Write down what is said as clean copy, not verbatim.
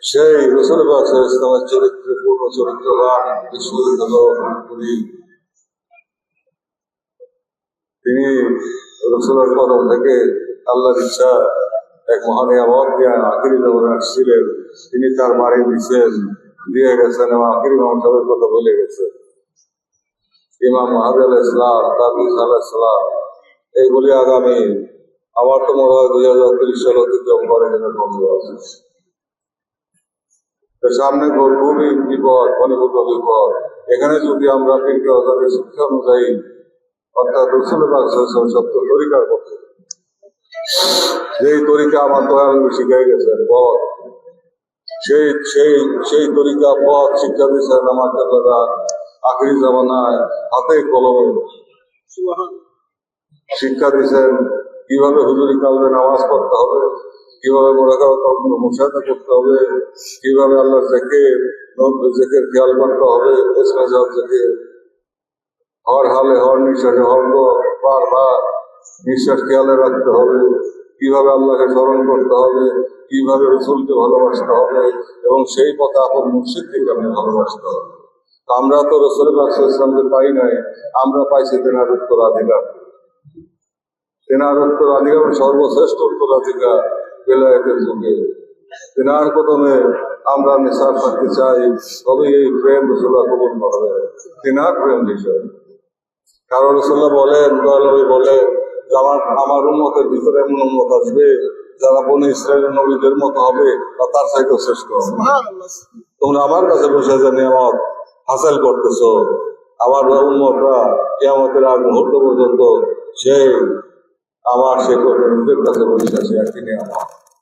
সেই রসুল পাক সাল্লাল্লাহু আলাইহি ওয়াসাল্লামের চরিত্রে পূর্ণ চরিত্রবান বিশ্ববিদ হল উনি। তিনি রসুলের কদম থেকে আল্লাহর ইচ্ছা এক মহান নিয়ামত দিয়ে আখিরি জমানে আসছিলেন। তিনি তার বাড়ি দিচ্ছেন, দিয়ে গেছেন এবং আখিরি ইমাম সাহেবের কথা বলে গেছেন। ইমাম মাহদী আলাইহিস সালাম, তাবি আলাইহিস সালাম, এইগুলি আগামী আমার তো মনে হয় 2030 সাল অতিক্রম করে এখানে বন্ধ আছে। সামনে খুবই বিপদ, অনেক বিপদ। এখানে যদি আমরা শিক্ষা অনুযায়ী অর্থাৎ রসুল পাক সাল্লাল্লাহু আলাইহি ওয়াসাল্লাম সত্য তরিকার পথে, যেই তরিকা আমার দয়াল শিখাই গেছেন পথ, সেই তরিকা পথ শিক্ষা দিয়েছেন আমাদের দ্বারা আখিরি জামানায় হাতে কলমে শিক্ষা দিয়েছেন। কিভাবে হুজুরি কালবে নামাজ পড়তে হবে, কিভাবে মুশাহাদা করতে হবে, কিভাবে আল্লাহর জেকের খেয়াল করতে হবে, হর হালে হর নিঃশ্বাসে বারবার নিঃশ্বাস খেয়ালে রাখতে হবে, কিভাবে আল্লাহকে স্মরণ করতে হবে, কিভাবে রসুলকে ভালোবাসতে হবে এবং সেই পথে আপন মুর্শিদকে আমি ভালোবাসতে হবে। আমরা তো রসুল পাক সাল্লাল্লাহু আলাইহি ওয়াসাল্লামকে পাই নাই, আমরা পাইছি তেনার উত্তরাধিকার। তেনার উত্তরাধিকার সর্বশ্রেষ্ঠ উত্তরাধিকার বেলায়েতের যুগে। তেনার কদমে আমরা নিসার থাকতে চাই, তবে এই প্রেম রসুল্লাহ কবুল করবে, তেনার প্রেম বিষয়। কারণ রসুল্লাহ বলেন, বলেন আমার উম্মতের ভিতরে এমন উম্মত আসবে যারা বনি ইসরায়েলের নবীদের মতো হবে বা তার চাইতে শ্রেষ্ঠ হবে। তোমরা আমার কাছে বসে যে নিয়ামত হাসিল করতেছ, আমার উম্মতরা কিয়ামতের আগ মুহূর্ত পর্যন্ত সেই আমার সে নিজের কাছে বসে আছে একটি নিয়ামত।